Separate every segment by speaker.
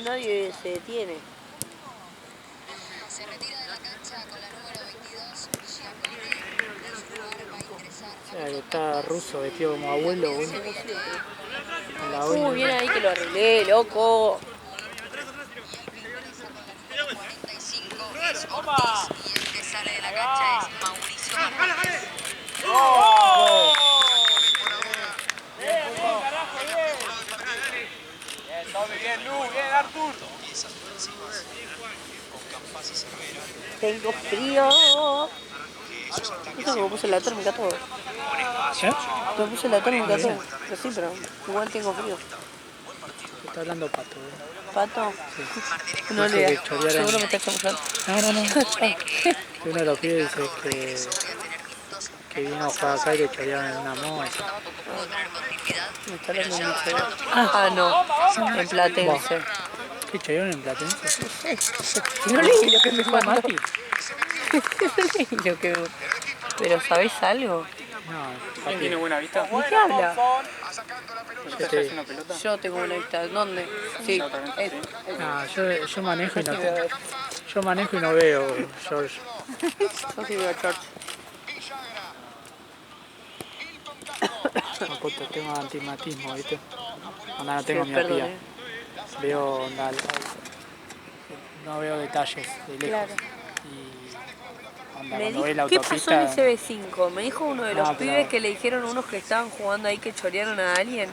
Speaker 1: nadie se detiene.
Speaker 2: Se retira de la cancha con la número 22, Giacometti. En su lugar va a ingresar.
Speaker 3: Que está ruso, vestido como abuelo, boludo.
Speaker 1: Bien ahí que lo arreglé, loco.
Speaker 2: Es Ortiz y el que sale de la cancha es Mauricio Martínez.
Speaker 4: Bien, Tommy, bien, Lu, bien, Artur.
Speaker 1: Tengo frío. ¿Viste que me puse la térmica todo?
Speaker 3: ¿Eh?
Speaker 1: Me puse la térmica todo. Pero sí, pero igual tengo frío.
Speaker 3: Está hablando Pato,
Speaker 1: ¿Pato?
Speaker 3: Sí.
Speaker 1: No
Speaker 3: Dice
Speaker 1: le
Speaker 3: que
Speaker 1: da.
Speaker 3: chorearon.
Speaker 1: Seguro me está chamullando.
Speaker 3: No. Que uno de los pibes dice que vino a jugar acá y le chorearon en una moto.
Speaker 1: Me está hablando un bicho. No. En Platense.
Speaker 3: ¿Qué chorearon en Platense?
Speaker 1: No leí lo que me
Speaker 3: ¿Fue
Speaker 1: mandó.
Speaker 3: Mati?
Speaker 1: Pero ¿sabés algo?
Speaker 3: No,
Speaker 4: ¿Quién tiene buena vista?
Speaker 1: ¿De qué habla?
Speaker 4: ¿Te haces una pelota?
Speaker 1: Yo tengo una vista. ¿Dónde? Sí.
Speaker 3: no, yo manejo y no yo manejo y no veo, George.
Speaker 1: Yo sí veo a George.
Speaker 3: No, puto, tengo antimatismo, ¿viste? Onda, no tengo
Speaker 1: Sí,
Speaker 3: miopía.
Speaker 1: perdón,
Speaker 3: Veo, onda, no veo detalles de lejos.
Speaker 1: Claro.
Speaker 3: Y onda,
Speaker 1: Me
Speaker 3: cuando voy en
Speaker 1: dijo,
Speaker 3: la
Speaker 1: ¿qué pasó en
Speaker 3: autopista...
Speaker 1: SB5? Me dijo uno de los pibes que le dijeron unos que estaban jugando ahí que chorearon a alguien.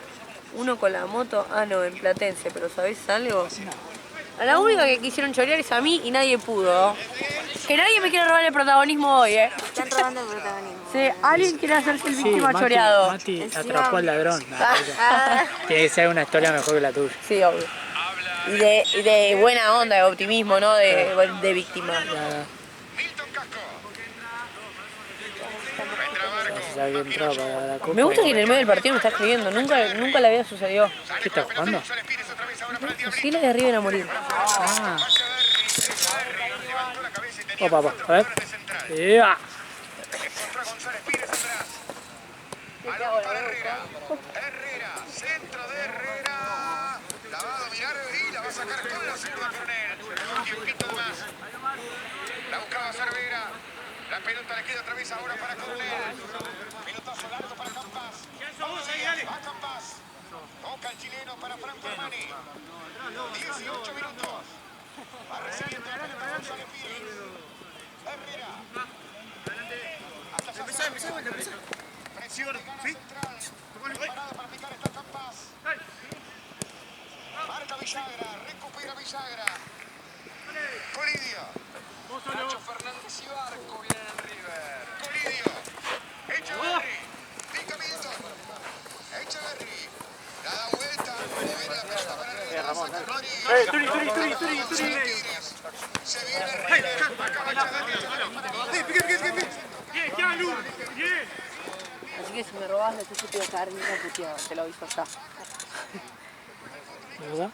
Speaker 1: Uno con la moto. No, en Platense, pero ¿sabés algo? A la única que quisieron chorear es a mí y nadie pudo. Que nadie me quiere robar el protagonismo hoy,
Speaker 2: Están robando el protagonismo.
Speaker 1: Sí, alguien quiere hacerse el
Speaker 3: Sí,
Speaker 1: víctima choreado.
Speaker 3: Mati atrapó al ladrón. Tiene que ser una historia mejor que la tuya.
Speaker 1: Sí, obvio. Y de buena onda, de optimismo, ¿no? De víctima.
Speaker 3: Si alguien entraba para la copa.
Speaker 1: Me gusta que en el medio del partido me está escribiendo. Nunca le había sucedido.
Speaker 3: ¿Qué está jugando?
Speaker 1: Así le derriben a morir.
Speaker 3: Ah. Opa, a ver. ¡Ya!
Speaker 5: Herrera, centro de Herrera. La va a dominar y la va a sacar con la zurda Coronel. Un tiempito más. La buscaba Cervera. La pelota le queda otra vez ahora para Coronel. Pelotazo largo para Campas. Va Campas. Toca el chileno para Franco Armani. 18 minutos. Va recibiendo la pelota González Pires. Herrera. Hasta empezó. Presión, ¿sí? Preparado para picar esta Campas. Marca Villagra, recupera Villagra. Colidio. Nacho Fernández y Barco viene en River. Colidio. Echeverri. Pica Milton. Echeverri. La da vuelta. Le viene la pelota para River. Se viene River. Acaba
Speaker 1: Así que si me robás, después yo te voy a caer en una puteada. Te lo aviso ya.
Speaker 3: ¿Verdad?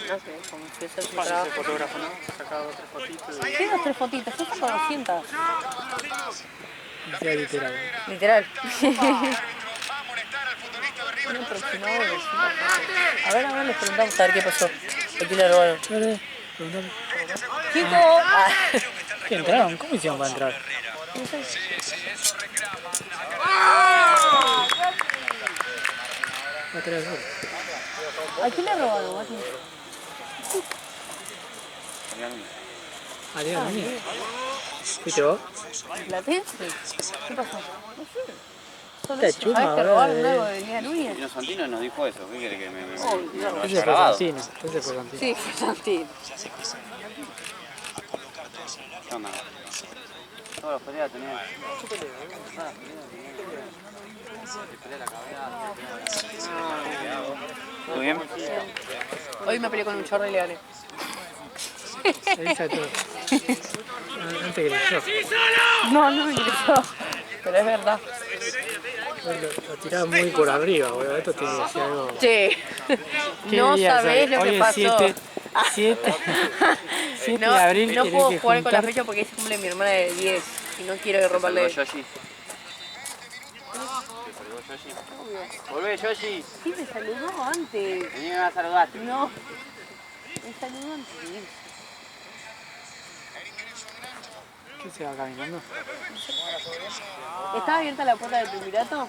Speaker 1: No sé, como si eso es un
Speaker 4: Ese
Speaker 1: trabajo.
Speaker 4: fotógrafo, ¿no? Sacado 3 fotitos.
Speaker 1: ¿Qué 2-3 fotitos? Yo saco 200.
Speaker 3: Decía literal.
Speaker 1: Literal.
Speaker 5: Va a molestar al futbolista de River.
Speaker 1: Un aproximado de 200. A ver, ahora les preguntamos a ver qué pasó. Aquí le robaron.
Speaker 3: Preguntale.
Speaker 1: ¡Chico!
Speaker 3: ¿Qué entraron? ¿Cómo hicieron para entrar? Va a traer el gol.
Speaker 1: ¿A quién le robaron, Mati?
Speaker 3: Ariel Núñez. ¿Fuiste vos?
Speaker 1: ¿Platense? ¿Qué pasó? No sé. Solo
Speaker 3: Está
Speaker 1: eso.
Speaker 3: chuma,
Speaker 1: ¿Sabés que
Speaker 3: boludo.
Speaker 1: robaron algo de Lía Núñez?
Speaker 6: Pino Santino nos dijo eso, ¿qué quiere que me
Speaker 1: no.
Speaker 6: lo
Speaker 3: Ese
Speaker 6: haya
Speaker 3: fue
Speaker 6: grabado?
Speaker 3: Santino. Ese fue Santino.
Speaker 1: Sí, fue Santín.
Speaker 6: ¿Qué onda? Todas las peleas tenés. ¿Todo bien?
Speaker 1: Hoy me peleé con un chorro y le gané.
Speaker 3: Esa todo. No te creyó.
Speaker 1: No me ingresó. Pero es verdad.
Speaker 3: Lo tiraba muy por arriba, boludo. Esto tiene que decir algo.
Speaker 1: Che,
Speaker 3: ¿Qué
Speaker 1: no
Speaker 3: día
Speaker 1: sabés
Speaker 3: hoy?
Speaker 1: lo que
Speaker 3: Hoy es
Speaker 1: pasó.
Speaker 3: 7 de
Speaker 1: No,
Speaker 3: abril.
Speaker 1: no
Speaker 3: tenés
Speaker 1: puedo
Speaker 3: que
Speaker 1: jugar con la
Speaker 3: juntar-
Speaker 1: fecha porque es cumple mi hermana de 10 y no quiero romperle.
Speaker 6: Yoshi. Volvé, Yoshi.
Speaker 1: Sí, me saludó antes.
Speaker 6: Vení, me vas a saludar.
Speaker 1: No. Me saludó antes de irse.
Speaker 3: ¿Qué se va caminando?
Speaker 1: ¿Estaba abierta la puerta del Triunvirato?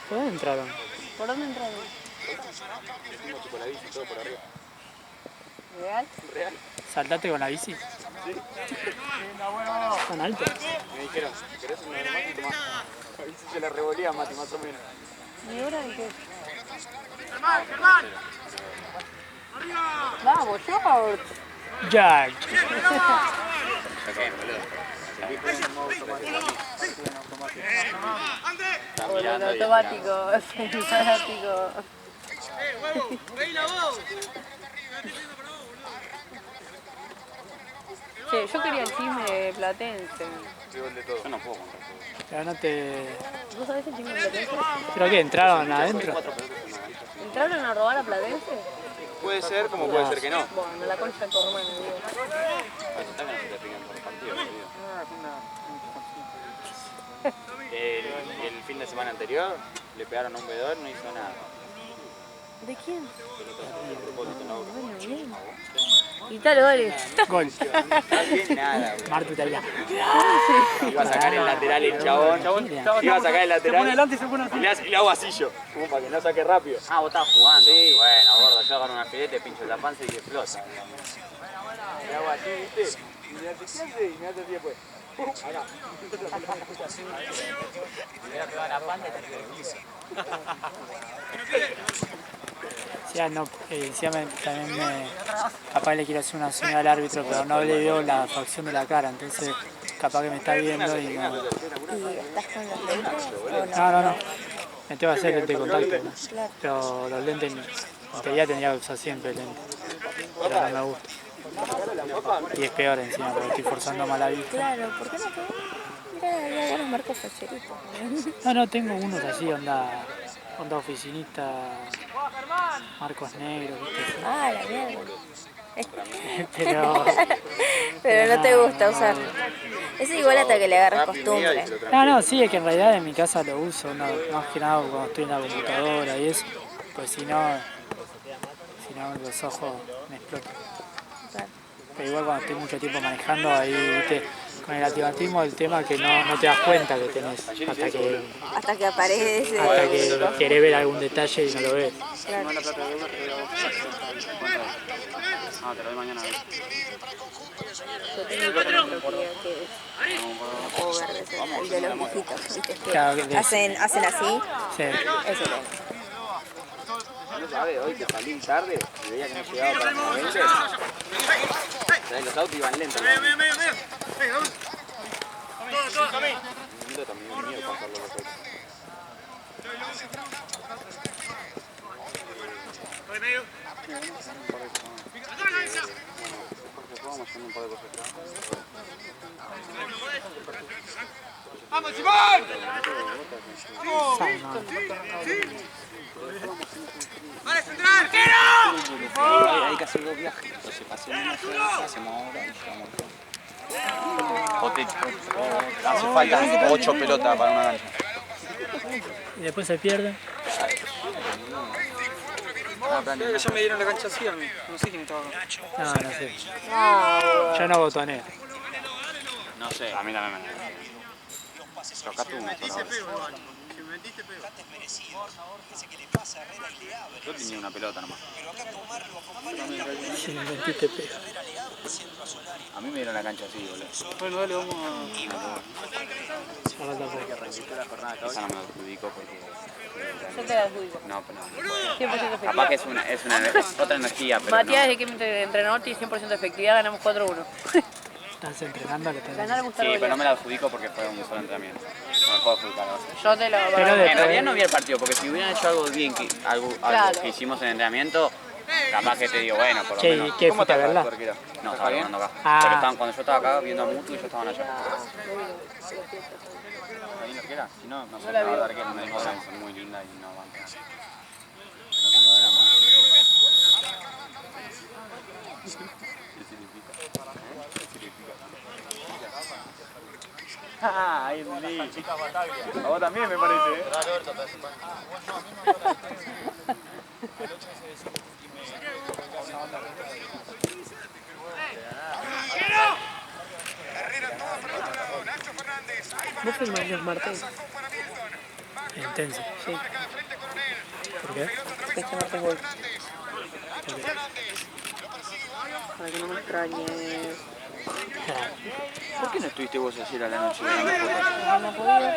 Speaker 3: ¿Por dónde entraron?
Speaker 1: ¿Por dónde entraron? ¿Real?
Speaker 3: ¿Saltaste con la bici?
Speaker 4: Sí.
Speaker 3: ¿Tan alto?
Speaker 4: Me dijeron, ¿querés un normal? Tomá. A ver si se la revolía Mati, más o menos.
Speaker 1: ¿Y ahora de qué? Vamos, George.
Speaker 3: George.
Speaker 1: Por el automático, automático. Che, yo quería el chisme de Platense.
Speaker 6: Yo no puedo contar todo.
Speaker 3: Pero no te...
Speaker 1: ¿Vos sabés el chisme de Platense?
Speaker 3: ¿Pero qué? ¿Entraron adentro?
Speaker 1: ¿Entraron a robar a Platense?
Speaker 4: Puede ser, como puede ser que no.
Speaker 1: Bueno, la concha de tu hermano, digo.
Speaker 6: Está que no se te pican por los partidos, boludo.
Speaker 4: Ah,
Speaker 6: El fin de semana anterior le pegaron a un vedor, no hizo nada.
Speaker 1: ¿De quién?
Speaker 6: El propósito, no.
Speaker 1: Bueno, bien. Y tal, goles.
Speaker 3: Gol.
Speaker 6: No tiene nada, boludo.
Speaker 3: Martu Italiano.
Speaker 6: Iba a sacar el lateral el chabón. Iba a sacar el lateral.
Speaker 4: Se pone adelante y se pone
Speaker 6: Y le hago así yo, como para que no saque rápido. Ah, vos estabas jugando. Sí. Bueno, gordo, yo agarro una filete, pincho la panza y que explota.
Speaker 4: Le hago así, ¿viste? Y me hace, ¿qué hace? Y me hace así después. Acá.
Speaker 6: Me hubiera pegado la panza y te
Speaker 3: Sí, no, también me... Capaz le quiero hacer una señal al árbitro, pero no le veo la facción de la cara, entonces capaz que me está viendo y no...
Speaker 7: ¿Y estás con los lentes o no?
Speaker 3: No. Me tengo que hacer lente de contacto, ¿no?
Speaker 7: Claro.
Speaker 3: Pero los lentes, en teoría tendría que usar siempre lentes, pero no me gusta. Y es peor encima, porque estoy forzando mal la vista.
Speaker 7: Claro, ¿por qué no te...? Mira, hay algunos marcos facheritos.
Speaker 3: No, tengo unos así, onda oficinista, marcos negros, ¿viste?
Speaker 7: Ah, la mierda.
Speaker 3: Pero...
Speaker 7: Pero no te gusta usar. Eso igual hasta que le agarras costumbre.
Speaker 3: No, sí, es que en realidad en mi casa lo uso, más que nada cuando estoy en la computadora y eso, pues si no los ojos me explotan.
Speaker 7: Claro.
Speaker 3: Pero igual cuando estoy mucho tiempo manejando, ahí, viste, con el astigmatismo el tema que no te das cuenta que tenés,
Speaker 7: Hasta que aparece.
Speaker 3: hasta que querés ver algún detalle y no lo ves.
Speaker 7: Claro.
Speaker 6: Ah, te lo doy mañana.
Speaker 7: Yo tengo una propiedad que es ojo verde, el de los viejitos, ¿viste? Que
Speaker 3: Claro, que
Speaker 7: hacen así.
Speaker 3: Sí.
Speaker 7: Eso tengo.
Speaker 6: No sabes, hoy que salí tarde y veía que no llegaba para los 20. Los autos iban lentos. También me miedo pasarlo los autos.
Speaker 5: ¡Vamos, Simón! ¡Vale, central!
Speaker 6: Hay que hacer 2 viajes. Entonces pasemos una hacemos ahora y llegamos. Hace falta 8 pelotas para una cancha.
Speaker 3: Y después se pierde.
Speaker 4: Ya me dieron la cancha así a mí. No sé quién estaba acá.
Speaker 3: No sé. Yo no botoneo.
Speaker 6: No sé, a mí también me. Pero acá tuvo una sola. Yo tenía una pelota nomás.
Speaker 3: Si me mentiste, pega.
Speaker 6: A mí me dieron la cancha así, boludo.
Speaker 4: Bueno, dale, vamos a...
Speaker 6: Esa no me adjudico porque...
Speaker 1: Yo te la adjudico.
Speaker 6: No, pero no.
Speaker 1: 100% efectividad.
Speaker 6: Capaz que es otra energía, pero
Speaker 1: Matías,
Speaker 6: no.
Speaker 1: desde que me entrenador tiene 100% efectividad, ganamos 4-1.
Speaker 3: Estás entrenando que tenés.
Speaker 1: Ganar
Speaker 6: Sí,
Speaker 1: Gustavo
Speaker 6: pero no me
Speaker 1: Bolívar.
Speaker 6: la adjudico porque fue un solo entrenamiento. No me puedo adjudicar.
Speaker 1: Yo te lo
Speaker 3: Pero
Speaker 6: En
Speaker 3: después-
Speaker 6: realidad no vi el partido, porque si hubieran hecho algo bien, algo
Speaker 1: Claro.
Speaker 6: que hicimos en el entrenamiento, capaz que te digo, bueno, por lo
Speaker 3: ¿Qué-
Speaker 6: menos.
Speaker 3: qué,
Speaker 6: ¿Cómo
Speaker 3: fuiste a
Speaker 6: estás,
Speaker 3: verla?
Speaker 6: arquero? No, estaba jugando acá.
Speaker 3: Ah.
Speaker 6: Pero cuando yo estaba acá viendo a Mutu, ellos estaban allá. ¿Ahí la arquera? Si no, no sé, la verdad que me dijo que es muy linda y no aguanta. No tengo drama. ¿Qué significa? ¿Qué significa? Ah, ahí sí. A vos también me parece, ¿eh?
Speaker 1: Vos firmás los martes.
Speaker 3: Intenso.
Speaker 1: Sí.
Speaker 3: ¿Por qué?
Speaker 1: Este martes voy. Para que no me extrañes.
Speaker 6: ¿Por qué no estuviste vos ayer a la noche ganando fotos?
Speaker 1: No podía.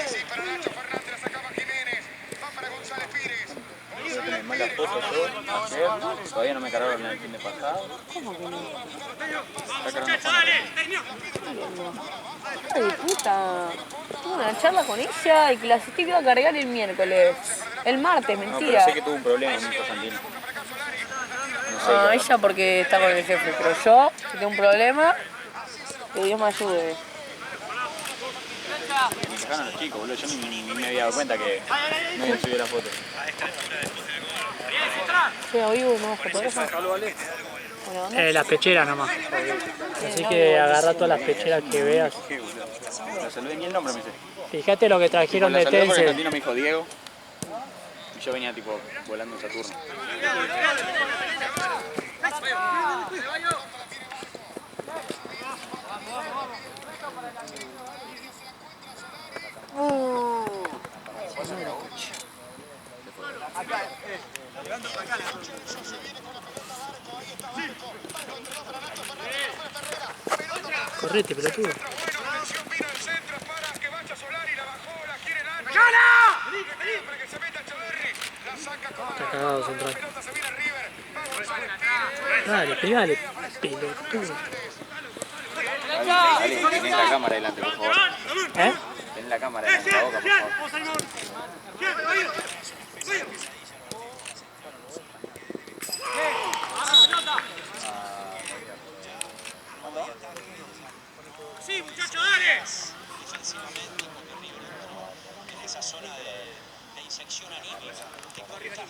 Speaker 6: Yo tenés malas fotos yo, ayer, todavía no me cargaron el fin de pasado.
Speaker 1: ¿Cómo que no?
Speaker 6: Está cargando
Speaker 1: Hija de puta. Tuve una charla con ella y que la asistí que iba a cargar el miércoles. El martes,
Speaker 6: No, pero
Speaker 1: mentira.
Speaker 6: sé que tuvo un problema con Nico Santino. No sé.
Speaker 1: Ah, ella porque está con el jefe, pero yo, que tengo un problema, que Dios me ayude.
Speaker 6: Me sacaron los chicos, boludo. Yo ni me había dado cuenta que no habían subido la foto.
Speaker 1: Sí, hoy hubo nuevos fotógrafos. Bueno, ¿dónde?
Speaker 3: Las pecheras nomás. Así que agarra todas las pecheras que veas.
Speaker 6: ¿Qué, boludo? La saludé ni el nombre, me dice.
Speaker 3: Fíjate lo que trajeron
Speaker 6: La
Speaker 3: de
Speaker 6: saludé porque el
Speaker 3: Tencent.
Speaker 6: Santino me dijo Diego. Y yo venía tipo volando en Saturno.
Speaker 3: Correte, pelotudo. Está cagado central. Dale, pegale, pelotudo.
Speaker 6: Dale, tenés la cámara delante, por favor.
Speaker 3: ¿Eh?
Speaker 6: Tenés la cámara delante de la boca, por favor.
Speaker 8: Sí, muchachos, dale.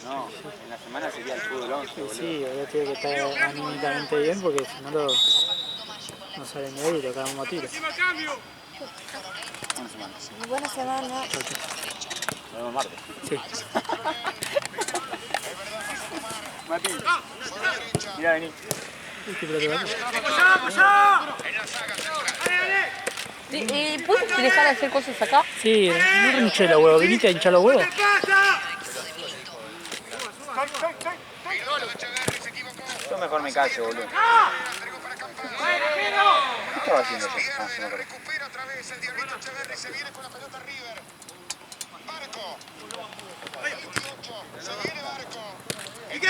Speaker 6: No, en la semana sería el fútbol 11, boludo.
Speaker 3: Sí, ahora tiene que estar anímicamente bien porque si no no sale ni ahí y lo cagamos a tiro.
Speaker 8: Encima cambio.
Speaker 6: Una semana.
Speaker 7: Buena semana.
Speaker 6: Nos vemos martes.
Speaker 3: Sí.
Speaker 6: Mati, mirá, vení.
Speaker 3: ¿Qué pelotudo?
Speaker 1: ¿Puedes dejar de hacer cosas acá?
Speaker 3: Sí, no hinché los huevos. ¿Viniste a hinchar los huevos?
Speaker 6: Yo mejor me callo, boludo. ¿Qué estaba haciendo yo? Ah, se me acordó.
Speaker 5: Recupera otra vez el Diablito Echeverri, se viene con la pelota River. Barco. 28, se viene Barco.
Speaker 8: Piqué.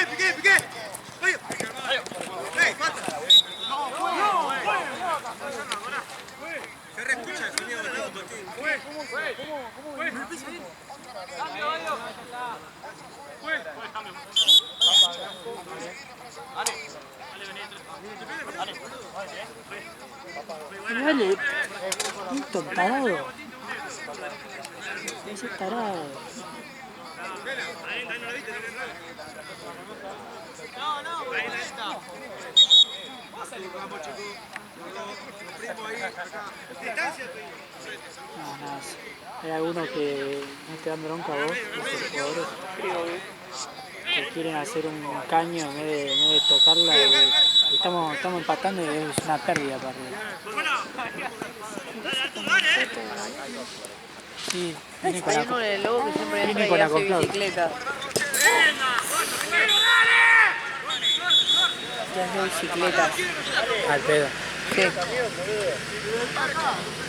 Speaker 8: Se reescucha el sonido del auto, tío.
Speaker 3: Dale, un tarado. Ese tarado. No, nada. Hay algunos que no te dan bronca a vos, los jugadores, que quieren hacer un caño en vez de tocarla. Y estamos empatando y es una pérdida para arriba. Sí, viene con
Speaker 1: Hay uno en el lobo que siempre entra
Speaker 3: Viene
Speaker 1: y
Speaker 3: con la
Speaker 1: hace
Speaker 3: comprada.
Speaker 1: bicicleta. Y hace bicicletas.
Speaker 3: al pedo.
Speaker 1: Sí.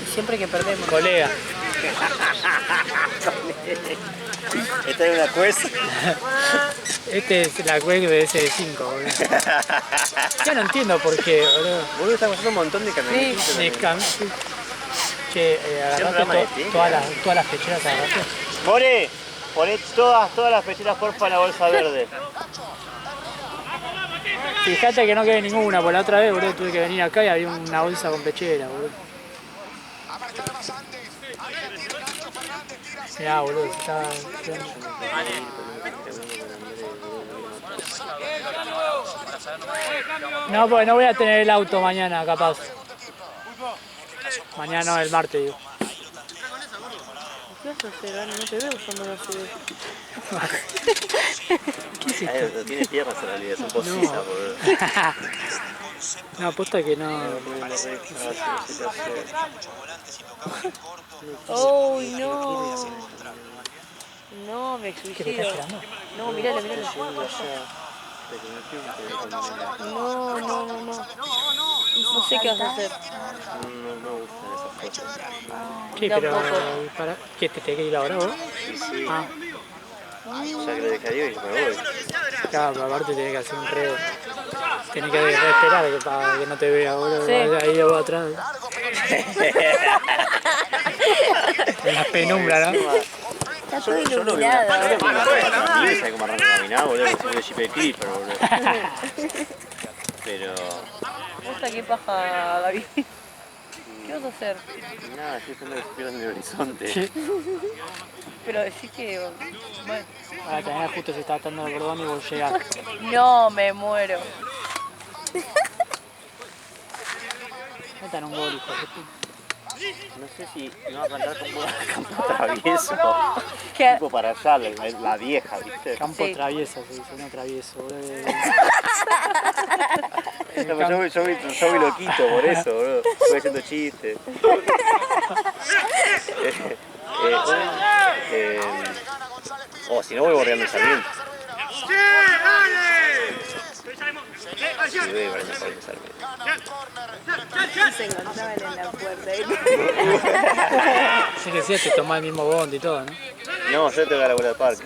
Speaker 1: Y siempre que perdemos.
Speaker 3: Colega.
Speaker 6: Esta es una cuesta.
Speaker 3: Este es la cueca de S5, boludo. Ya no entiendo por qué, boludo.
Speaker 6: Boludo, estamos haciendo un montón de camionetitos.
Speaker 3: De Che, agarraste todas las pecheras, agarraste.
Speaker 9: More, poné todas las pecheras porfa en la bolsa verde.
Speaker 3: Fíjate que no quede ninguna, por la otra vez, boludo, tuve que venir acá y había una bolsa con pechera, boludo. Mirá, boludo, se estaba... No, pues no voy a tener el auto mañana, capaz. Mañana no, el martes, digo.
Speaker 1: ¿Qué vas a hacer, Dani? No te veo usando la CD.
Speaker 3: ¿Qué es esto?
Speaker 9: Tiene piernas en realidad, son postizas, boludo.
Speaker 3: No, aposta que no.
Speaker 1: ¡Uy, no! No, me
Speaker 3: ¿Qué te está
Speaker 1: suicido.
Speaker 3: esperando?
Speaker 1: No, miralo, miralo. No, no, no, no. No sé qué vas a hacer.
Speaker 3: Sí, pero.
Speaker 1: Tampoco.
Speaker 3: Para... ¿Qué te tenés que ir ahora vos?
Speaker 6: Sí.
Speaker 3: Ah,
Speaker 6: Ya que lo dejaría y me voy.
Speaker 3: claro, pero aparte tenés que hacer un re. Tenés que esperar para que no te vea ahora.
Speaker 1: Sí.
Speaker 3: Ahí vos atrás. En la penumbra, ¿no?
Speaker 7: Está todo
Speaker 6: Yo no veo
Speaker 7: iluminado.
Speaker 6: ni sabe cómo arranca a caminar, boludo, que soy de Jeep de Clipper, boludo. Pero...
Speaker 1: Puta, qué paja, Gaby. ¿Qué vas a hacer?
Speaker 6: Nada, estoy esperando que se pierdan el horizonte.
Speaker 1: Pero decís que... Bueno.
Speaker 3: Ahora también justo se está atando el cordón y vos llegás.
Speaker 1: No, me muero.
Speaker 3: Metan un gol, hijo de puta.
Speaker 6: No sé si no va a plantar como campo travieso.
Speaker 1: ¿Qué?
Speaker 6: Tipo para allá, la vieja, ¿viste?
Speaker 3: Campo
Speaker 1: Sí.
Speaker 3: travieso, se dice, no travieso, boludo.
Speaker 6: No, yo vi loquito por eso, boludo. Estoy haciendo chistes. O si no voy borreando el Sarmiento. Sí, voy borreando el Sarmiento.
Speaker 7: Se encontraban en la puerta.
Speaker 3: Sí que sí, te tomás el mismo bondi y todo, ¿no?
Speaker 6: No, yo tengo que dar la vuelta al parque.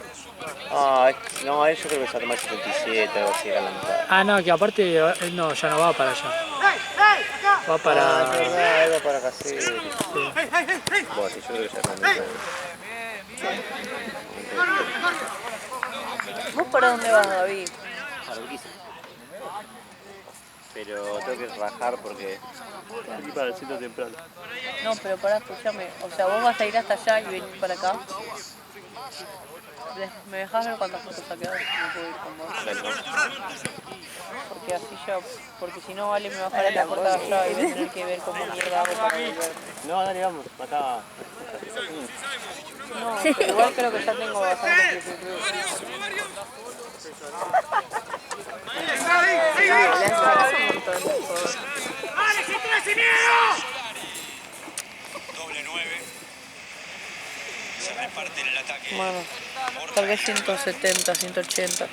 Speaker 6: Ah, no, yo creo que se va a tomar 77, algo así, era la mitad.
Speaker 3: Ah, no, que aparte él no, ya no va para allá. Va
Speaker 6: Ah,
Speaker 3: para...
Speaker 6: es verdad, iba para Caseros. Bueno, sí, yo creo que ya es la mitad.
Speaker 1: ¿Vos para dónde vas, David?
Speaker 6: Para Urquiza. Pero tengo que rajar porque estoy para el centro temprano.
Speaker 1: No, pero pará, escuchame. O sea, vos vas a ir hasta allá y venís para acá. ¿Me dejás ver cuántas fotos ha quedado? No puedo ir con vos. Porque así ya... Porque si no, Vale me va a dejar en la puerta de allá y voy a tener que ver cómo mierda hago para volver.
Speaker 6: No, dale, vamos, acá.
Speaker 1: No, pero igual creo que ya tengo bastante tiempo.
Speaker 8: Doble 9. Se reparten el ataque.
Speaker 1: Bueno, tal vez 170, 180.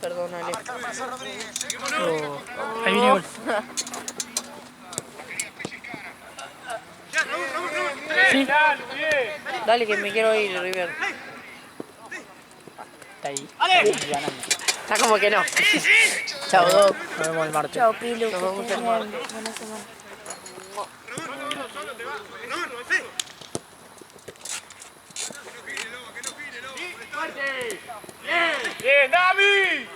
Speaker 1: Perdón, Ale.
Speaker 3: Oh, ahí viene gol. Sí,
Speaker 1: Dale que me quiero ir, River.
Speaker 3: está ahí ganando.
Speaker 1: Está como que no. Chao, Doc.
Speaker 3: Nos vemos el martes.
Speaker 7: Chao, Pilu.
Speaker 1: Nos vemos el martes.
Speaker 7: Buena semana.
Speaker 8: ¡Bien, Davi!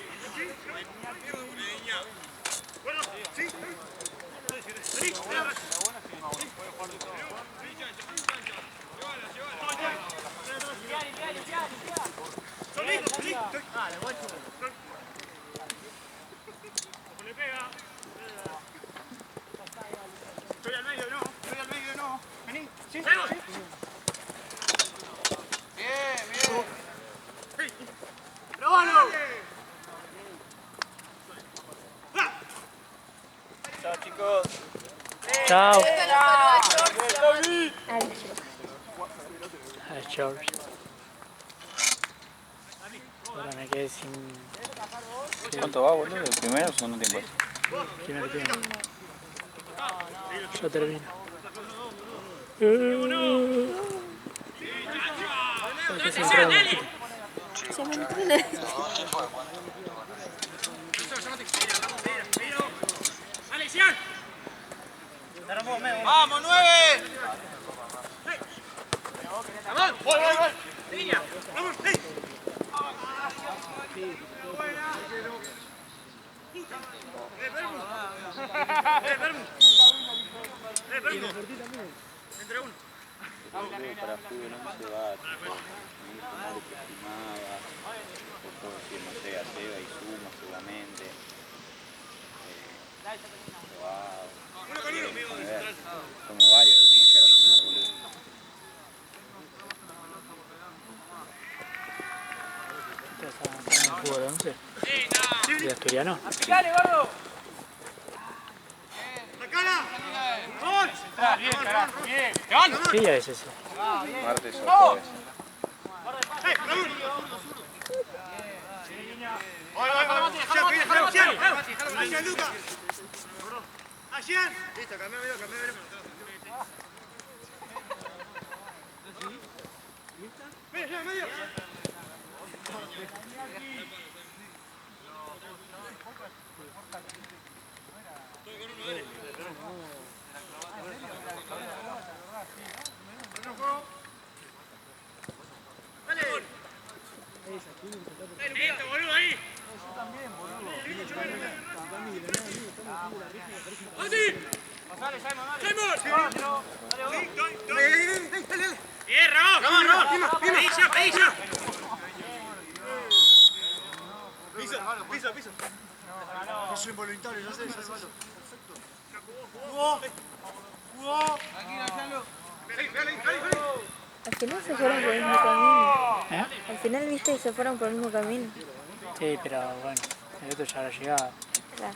Speaker 8: Estoy al medio, no. Vení, sí. Bien. ¡Probalo! Chao, chicos.
Speaker 3: Chao.
Speaker 7: Adiós.
Speaker 3: A George. Ahora me quedé sin...
Speaker 10: ¿Cuánto va, boludo? ¿El primero o segundo tiempo?
Speaker 3: Primer tiempo. Yo termino. Porque se entró un poquito.
Speaker 7: Se me entrena.
Speaker 8: ¡Vamos, 9! ¡Vamos! ¡Voy! ¡Línea! ¡Vamos! Entre uno.
Speaker 10: Para fútbol no se va, mal estimada, por todo si no sé, a Seba y Suma seguramente. Como varios que no llegan a sumar, boludo.
Speaker 3: ¿Están en el fútbol 11? ¿De Asturiano?
Speaker 8: ¡Dale, gordo! ¡Bien, carajo! ¡Bien!
Speaker 3: ¿Qué día es ese?
Speaker 10: Martes o jueves.
Speaker 8: Listo, cambiámelo. Medio. Piso. Eso involuntario, ya sé. Perfecto. ¡Jugó!
Speaker 7: Al final se fueron por el mismo camino.
Speaker 3: ¿Eh?
Speaker 7: Al final, viste, y se fueron por el mismo camino.
Speaker 3: Sí, pero bueno, el otro ya habrá llegado.
Speaker 7: Claro.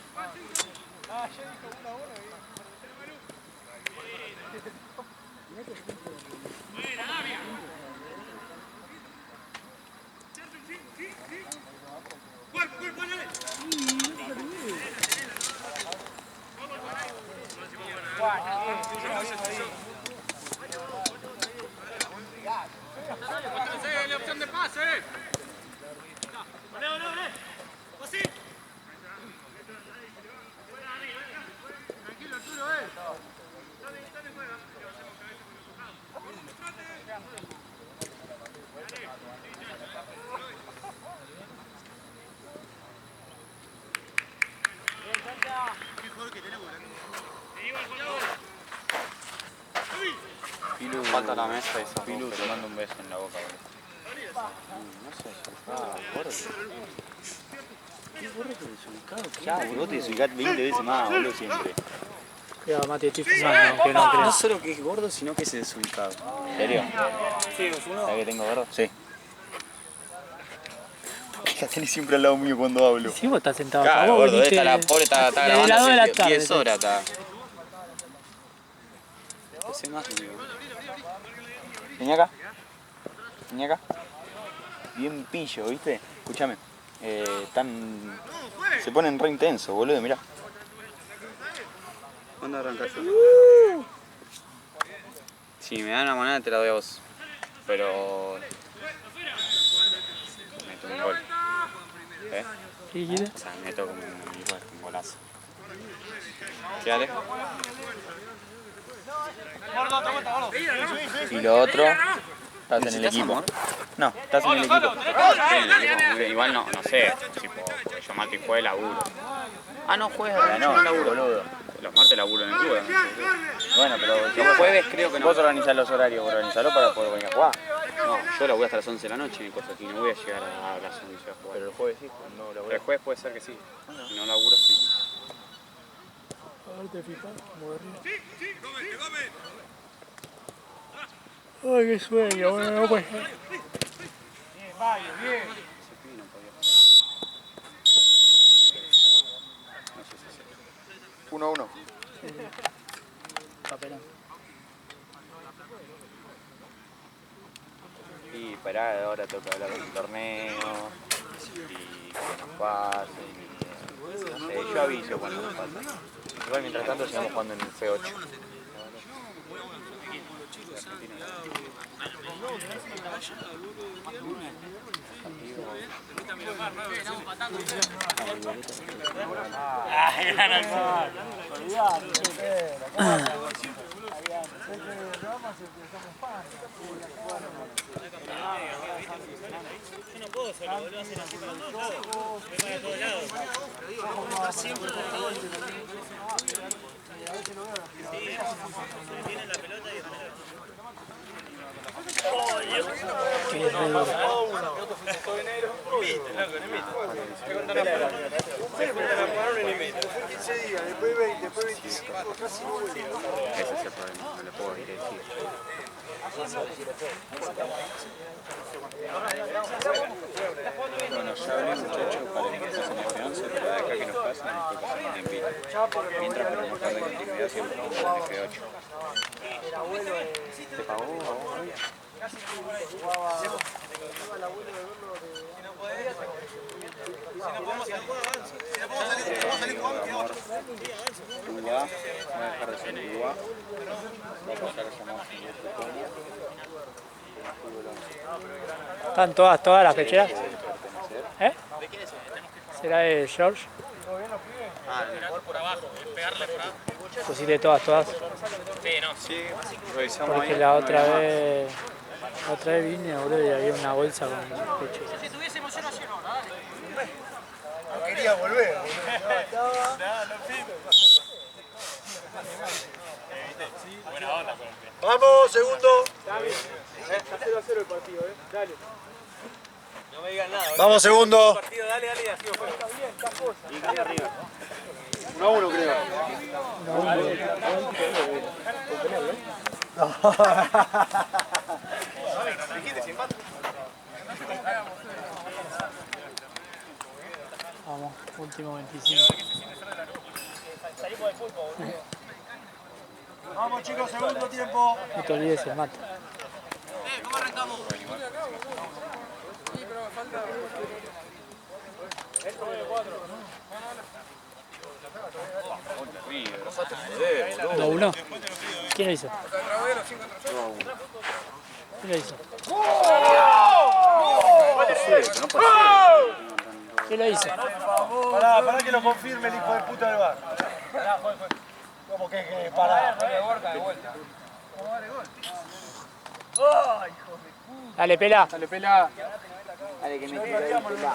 Speaker 8: La opción de pase. Así. Tranquilo, Arturo, Dale, juega.
Speaker 10: Pilu, falta la mesa y Pilu te manda un beso en la boca, boludo. No sé, gordo. ¿Qué gordo te desubicado? Ya, boludo, te desubicás 20 veces más, boludo, siempre.
Speaker 3: Cuidado, Mati, estoy filmando, aunque no
Speaker 10: No
Speaker 3: creas.
Speaker 10: solo que es gordo, sino que es desubicado. ¿En serio? Sí, ¿sabes que tengo gordo? Sí. La tenés siempre al lado mío cuando hablo.
Speaker 3: Si vos estás sentado acá,
Speaker 10: Claro,
Speaker 3: vos
Speaker 10: gordo,
Speaker 3: viniste
Speaker 10: esta la pobre está
Speaker 3: desde
Speaker 10: grabando
Speaker 3: las 2 de la
Speaker 10: hace
Speaker 3: tarde.
Speaker 10: 10 horas está. Ese más, vení acá. Bien pillo, ¿viste? Escúchame. Se ponen re intensos, boludo, mirá. ¿Cuándo arrancás? Si me dan una moneda te la doy a vos. Pero... meto un gol. ¿Eh?
Speaker 3: ¿Qué quieres?
Speaker 10: O sea, meto como un golazo. ¿Qué dale? Y lo otro, estás en el equipo. No, estás en el equipo. Estoy en el equipo. Igual no sé, tipo, porque yo martes y jueves laburo. Ah, no jueves, no laburo, boludo. Los martes laburo en el club. Bueno, pero los jueves creo que no. Vos organizás los horarios, organizalo para poder venir a jugar. No, yo la voy hasta las 11 de la noche en cosas aquí, no voy a llegar a las 11 a jugar. Pero el jueves sí, no laburo. El jueves puede ser que sí. Si no laburo, sí.
Speaker 3: A ver, te fijas, como de arriba. Ay, qué sueño, bueno, no puede ser.
Speaker 8: Bien, vaya, bien.
Speaker 10: Ese pibe no podía jugar. No sé si
Speaker 6: 1-1.
Speaker 3: Papelón.
Speaker 10: Y pará, ahora toca hablar del torneo y que nos pasen. No sé, yo aviso cuando nos pasen. Igual mientras tanto sigamos jugando en el F8.
Speaker 8: Yo no puedo solo, boludo, hacer así para los dos. Me para todos lados. Tiene la pelota y
Speaker 3: Qué re duro.
Speaker 4: Fue 15 días, después 20, después 25, casi no vuelve.
Speaker 10: ese es el problema, no le puedo ir a decir. No, Mientras por el cambio de continuidad siempre con el F8. ¿Te pagó a vos hoy? Uruguay, voy a dejar de ser Uruguay. Voy a pasar a llamar
Speaker 3: ¿Están todas las pecheras? ¿Eh? ¿Será de George?
Speaker 8: Por abajo, pegarle por abajo.
Speaker 3: Pusiste todas.
Speaker 8: Sí, no.
Speaker 10: Sí, revisamos
Speaker 3: Porque
Speaker 10: ahí.
Speaker 3: la otra vez vine, boludo, y había una bolsa con pecho.
Speaker 8: Si tuviésemos 0-0 ahora, dale.
Speaker 4: No quería volver.
Speaker 8: Buena onda, Colombia.
Speaker 4: Vamos, segundo.
Speaker 8: Está 0-0 el partido, dale. No me digan nada.
Speaker 4: Vamos, segundo.
Speaker 8: Partido, dale, así fue. Está bien, está cosa.
Speaker 4: 1-1 creo.
Speaker 3: Vamos, último 25.
Speaker 8: Salimos del fútbol, boludo.
Speaker 4: Vamos, chicos, segundo tiempo.
Speaker 3: No te olvides el mate.
Speaker 8: ¿Cómo arrancamos?
Speaker 3: ¿2-1? ¿Quién lo hizo? ¿Quién lo hizo? ¿Quién lo hizo?
Speaker 4: Pará que lo confirme el hijo de puta del bar. ¿Cómo que pará?
Speaker 3: Dale, pela.
Speaker 6: Dale que me tira ahí, pelá.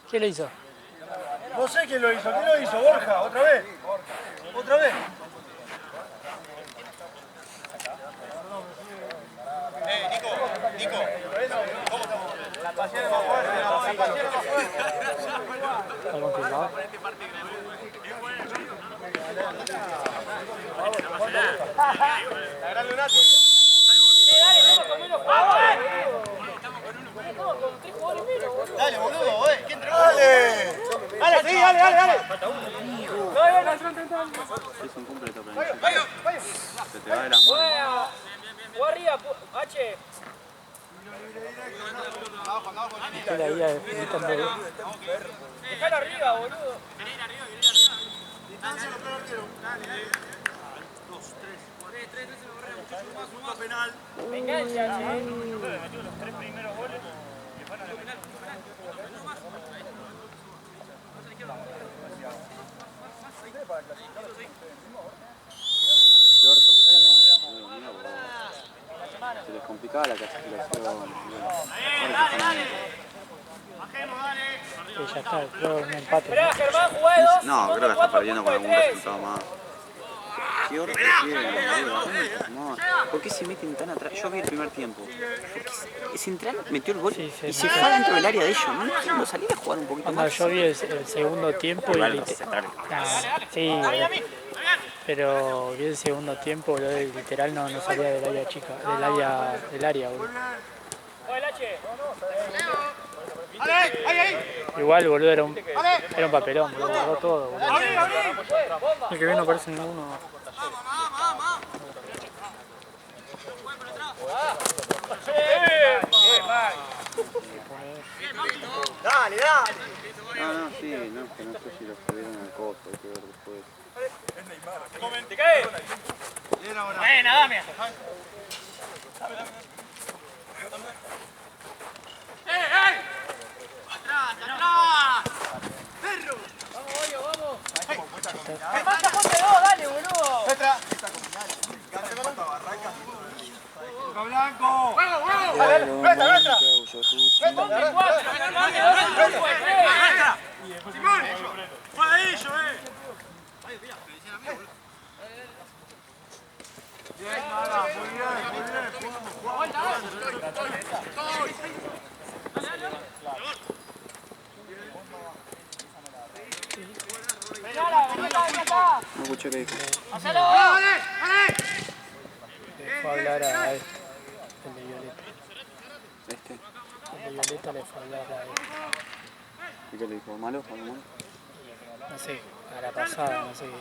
Speaker 3: ¿Quién lo hizo?
Speaker 4: No sé quién lo hizo. ¿Quién lo hizo? Borja, ¿otra vez? ¿Otra vez?
Speaker 8: Nico. ¿Cómo estamos? La pasión es más fuerte.
Speaker 3: ¿Algún cruzado?
Speaker 8: La gran Lunati. Dale, vamos con menos jugadores. Con 3 jugadores menos, boludo. Dale, boludo, ¿quién entró?
Speaker 4: ¡Dale!
Speaker 8: Dale, sí, dale.
Speaker 10: Es un completo aprendizaje. Se te va de la mano.
Speaker 8: Jugá arriba, H.
Speaker 3: Pela ahí, gritando.
Speaker 8: Dejalo arriba, boludo. Me engancha, che. Metió los 3 primeros goles.
Speaker 10: Peor porque se les complicaba la clasificación.
Speaker 3: Ya está, creo un empate.
Speaker 8: Esperá, Germán, jugá de 2.
Speaker 10: No, creo que está perdiendo con algún resultado más. Qué horror que tienen, boludo. ¿Por qué se meten tan atrás? Yo vi el primer tiempo. Central metió el gol y se fue dentro del área de ellos. No entiendo, salí a jugar un poquito
Speaker 3: Cuando
Speaker 10: más.
Speaker 3: yo vi el segundo tiempo y sí, pero vi el segundo tiempo, boludo, y literal no salía del área chica, del área, boludo. Igual, boludo, era un papelón, boludo, guardó todo, boludo. El que viene no aparece ninguno.
Speaker 8: Dale.
Speaker 10: No, sí, no, que no sé si lo subieron al costo, hay que ver después.
Speaker 8: ¿Te cae? Buena, Damián. ¡Atrás! ¡Perro! Vamos, Bollo, vamos. ¡Marca, ponte 2, dale, boludo!
Speaker 4: Petra. Blanco.
Speaker 8: ¡Juego!
Speaker 4: Dale, Petra.
Speaker 8: ¡Ponte 4! ¡Simón! ¡Juega de ellos,
Speaker 10: No escuché qué dijo.
Speaker 8: ¡Hacelo! ¡Dale!
Speaker 3: fue a hablar a este, el de Violeta.
Speaker 10: ¿Este?
Speaker 3: El de Violeta le fue a hablar a él.
Speaker 10: ¿Y qué le dijo? ¿Malo? ¿Algo malo?
Speaker 3: No sé, a la pasada, no sé qué.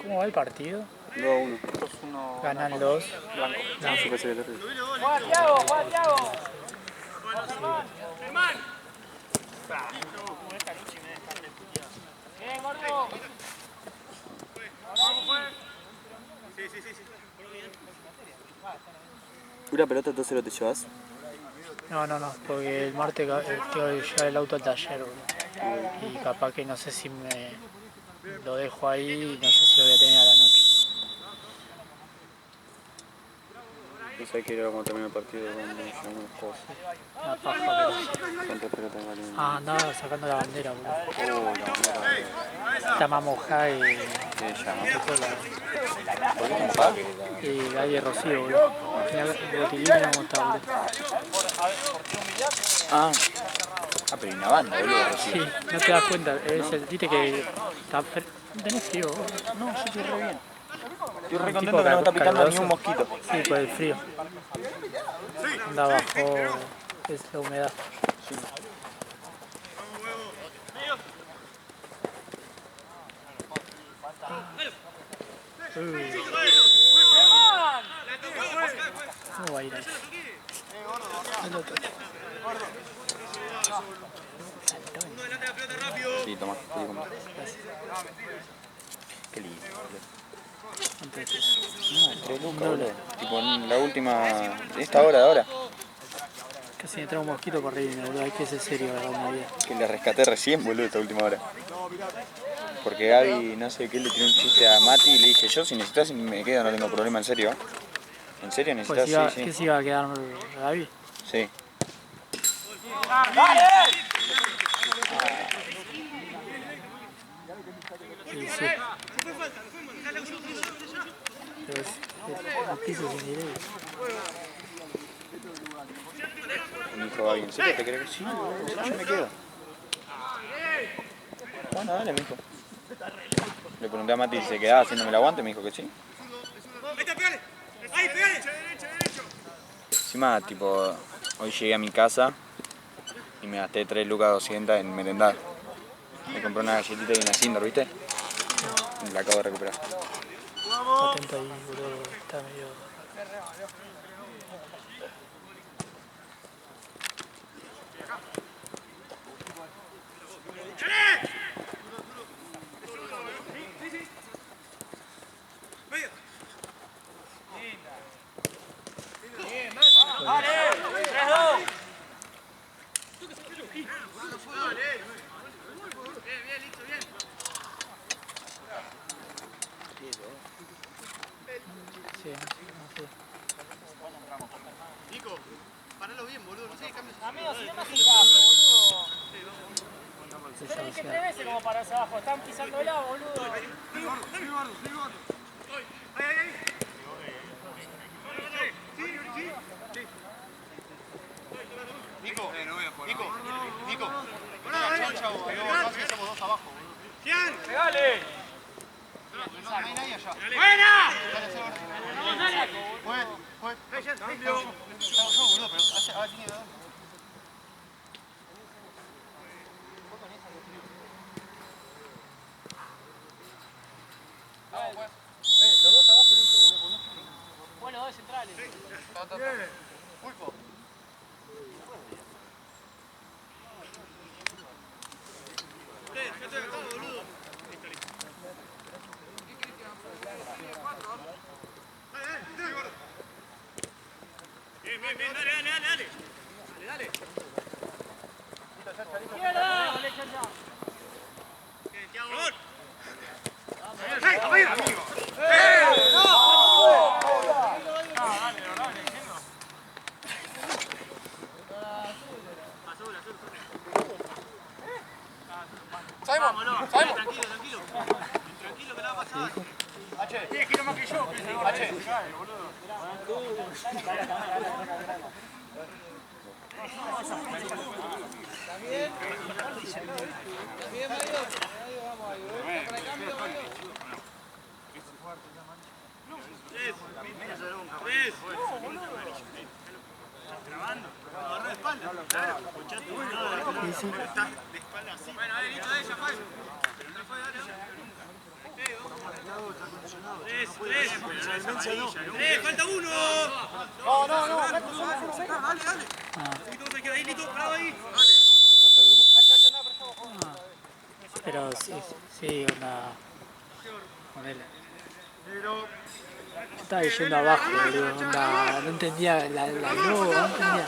Speaker 3: ¿Cómo va el partido?
Speaker 10: 2-1.
Speaker 3: Ganan los
Speaker 10: Blanco.
Speaker 3: No.
Speaker 10: Yo pensé que el otro.
Speaker 8: ¡Juega, Thiago! ¡Juega, Thiago! Bien, gordo.
Speaker 10: ¿Una pelota 2-0 te llevas?
Speaker 3: No, porque el martes tengo que llevar el auto al taller, boludo. Y capaz que no sé si me lo dejo ahí, no sé si lo voy a tener a la noche.
Speaker 10: No sé qué era cuando termina el partido cuando llegamos las cosas.
Speaker 3: Una paja, pero...
Speaker 10: ¿Cuántas pelotas valen?
Speaker 3: Ah, andaba sacando la bandera, boludo.
Speaker 10: La bandera.
Speaker 3: Está más mojada y...
Speaker 10: Sí, ya, ¿no? ¿Por qué no sabe?
Speaker 3: Y ahí de Rocío, boludo. El botilín no está, boludo.
Speaker 10: Ah, pero hay una banda, boludo.
Speaker 3: Sí, no te das cuenta, es el viste que está tenés frío, boludo.
Speaker 10: No, yo estoy re bien. Estoy re
Speaker 3: Un
Speaker 10: contento
Speaker 3: tipo
Speaker 10: que no me está picando
Speaker 3: caluroso.
Speaker 10: ni un mosquito.
Speaker 3: Sí, por el frío. Anda abajo, es la humedad. ¿Cómo va a ir ahí? El otro.
Speaker 10: Sí, toma, te digo más. Qué lindo, boludo.
Speaker 3: Entonces,
Speaker 10: No, 3 lucas, boludo. Tipo en la última. Esta hora de ahora.
Speaker 3: casi me trae un mosquito por reírme, boludo. Hay que ser serio, ¿verdad? Una vida.
Speaker 10: Que le rescaté recién, boludo, esta última hora. Porque Gaby, no sé qué, le tiró un chiste a Mati y le dije, yo si necesitas me quedo, no tengo problema, en serio. ¿En serio necesitas?
Speaker 3: Pues
Speaker 10: Sí,
Speaker 3: ¿qué
Speaker 10: sí.
Speaker 3: se iba a quedar Gaby?
Speaker 10: Sí.
Speaker 3: Sí, sí. Pero el piso sin nivel.
Speaker 10: Me dijo Gaby, ¿en serio te crees que sí? ¿En serio yo me quedo? Bueno, dale, me dijo. Le pregunté a Mati si se quedaba haciéndome el aguante, me dijo que sí. Encima, tipo, hoy llegué a mi casa y me gasté 3 lucas 200 en merendar. Me compré una galletita y una Cinder, ¿viste? Y la acabo de recuperar.
Speaker 3: Atento ahí, boludo. Está medio... Sí, no sé.
Speaker 8: Nico, paralo bien, boludo. No sé qué cambios.
Speaker 11: Amigo, si no me hacen caso, boludo.
Speaker 3: Sí,
Speaker 11: Yo le
Speaker 3: sí,
Speaker 11: dije
Speaker 3: sí.
Speaker 11: 3 veces como para hacia abajo. Están pisándola, boludo.
Speaker 8: Nico, Nico. Una choncha o algo más que somos dos abajo, boludo. ¿Quién?
Speaker 11: ¡Pegale!
Speaker 8: No hay nadie allá.
Speaker 11: ¡Buena!
Speaker 8: Fue. Cambio. Estaba yo, boludo, pero ahora tiene dos. Los dos abajo listo, boludo.
Speaker 11: Bueno, dos centrales.
Speaker 8: Pulpo. Bien, dale.
Speaker 11: ¡Izquierda! ¡Dale, chacha!
Speaker 8: Simon. Tranquilo. Tranquilo que nada va a pasar. H. 10 kilos más que yo. H. Bien, Mario. Vamos,
Speaker 3: Sí.
Speaker 8: Bueno, a ver, listo de ella, fue. Tres, falta uno. No, dale. Listo, se queda ahí, listo, parado ahí.
Speaker 3: Pero sí, ponele. Estaba yendo abajo, boludo, no entendía la logo, no entendía.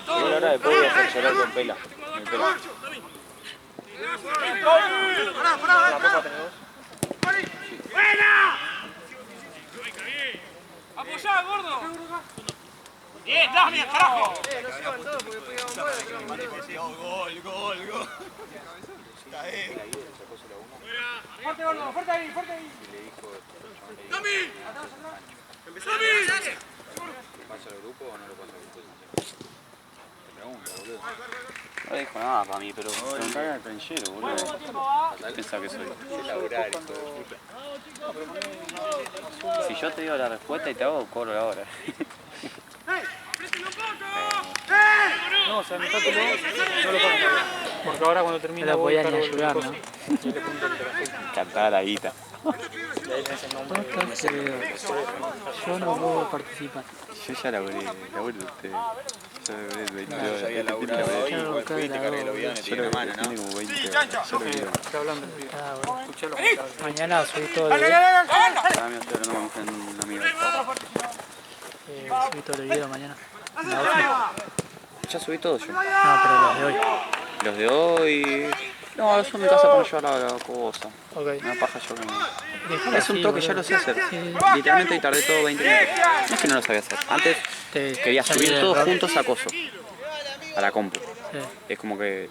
Speaker 10: Ahora después voy a hacer llorar con pela. El pelo.
Speaker 8: ¡Buena! ¡Apoyá, gordo! ¡Bien, Damián, carajo! Gol. Fuerte, gordo, fuerte ahí. ¡Dami!
Speaker 10: ¿Pasa el grupo o no lo pasa el grupo? Te pregunto, boludo. No le dijo nada para mí, pero me caga el canchero, boludo. Pensá que soy. Si yo te digo la respuesta y te hago, cobro ahora.
Speaker 3: No, o sea, anotátelo, no lo pongo. Porque ahora cuando termine la voy a ayudar, ¿no?
Speaker 10: Cantar la guita.
Speaker 3: Yo no puedo participar.
Speaker 10: Yo ya laburé usted. Yo laburé el 22.
Speaker 6: Ya había laburado igual fuiste, cargué el avión y te di una mano, ¿no?
Speaker 10: Tiene como 20 horas. Yo lo vi.
Speaker 3: Está hablando. Mañana subí todo el
Speaker 10: Estaba hablando con un amigo.
Speaker 3: subí todo el video mañana.
Speaker 10: Ya subí todo yo.
Speaker 3: No, pero los de hoy.
Speaker 10: Los de hoy... No, eso en mi casa para llevar la cosa.
Speaker 3: Ok.
Speaker 10: Una paja yo no... Es un
Speaker 3: así,
Speaker 10: toque, ya
Speaker 3: boludo.
Speaker 10: lo sé hacer.
Speaker 3: Sí.
Speaker 10: Literalmente hoy tardé todo 20 minutos. No es que no lo sabía hacer. Antes quería subir todos juntos a coso. A la compu.
Speaker 3: Sí.
Speaker 10: Es como que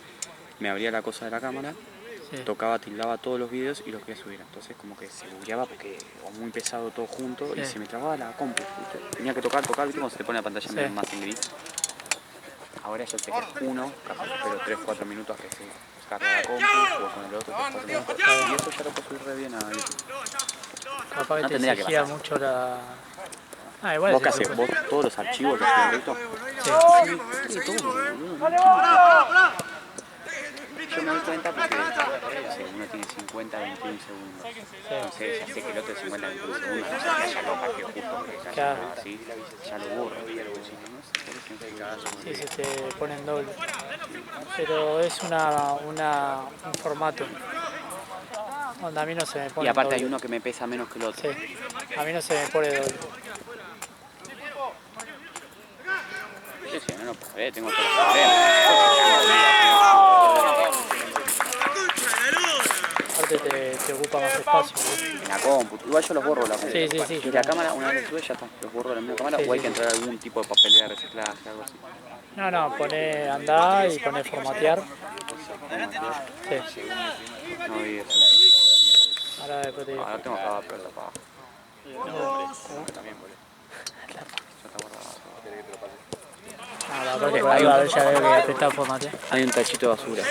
Speaker 10: me abría la cosa de la cámara,
Speaker 3: Sí.
Speaker 10: tocaba, tildaba todos los videos y los quería subir. Entonces como que se bugueaba porque era muy pesado todo junto y
Speaker 3: Sí.
Speaker 10: se me trababa la compu. ¿Viste? Tenía que tocar, ¿viste? Cuando se te pone la pantalla
Speaker 3: Sí.
Speaker 10: más en gris. Ahora yo sé que es uno, capaz espero 3-4 minutos a que se cargue la compu, o con el otro 3-4 minutos. Y eso ya lo puedo subir re bien a YouTube.
Speaker 3: Capaz que
Speaker 10: No
Speaker 3: te
Speaker 10: tendría que
Speaker 3: exigía
Speaker 10: bajar.
Speaker 3: mucho la... Ah, igual
Speaker 10: ¿Vos qué
Speaker 3: sí,
Speaker 10: haces? ¿Vos todos los archivos los subís directo?
Speaker 3: Sí.
Speaker 10: Sí, todo, boludo. Yo me doy cuenta porque uno tiene 50, 21 segundos. Entonces ya sé que el otro es 50, 21 segundos. No sé que ya lo paqueo justo porque ya
Speaker 3: Claro.
Speaker 10: así, ya lo borro.
Speaker 3: Sí, se te pone en doble. Pero es un formato. Donde a mí no se me pone
Speaker 10: Y aparte hay
Speaker 3: doble.
Speaker 10: uno que me pesa menos que el otro.
Speaker 3: Sí, a mí no se me pone doble.
Speaker 10: Sí, sí, no lo podré, tengo todos los problemas.
Speaker 3: Aparte te ocupa más espacio. ¿no?
Speaker 10: En la compu, igual yo los borro la compu.
Speaker 3: Sí, sí, sí.
Speaker 10: Y la cámara, una vez que sube, ya está. Los borro de la misma cámara
Speaker 3: Sí,
Speaker 10: o hay
Speaker 3: sí,
Speaker 10: que
Speaker 3: sí.
Speaker 10: entrar a algún tipo de papelera de reciclaje, algo así.
Speaker 3: No, pone andá y pone formatear. Sí,
Speaker 10: No vi eso.
Speaker 3: ahora después te digo.
Speaker 10: Ahora tengo acá, pero está para abajo. También, boludo. Ya está guardado.
Speaker 3: Aparte por ahí va a ver, ya veo que está formateado.
Speaker 10: Hay un tachito de basura.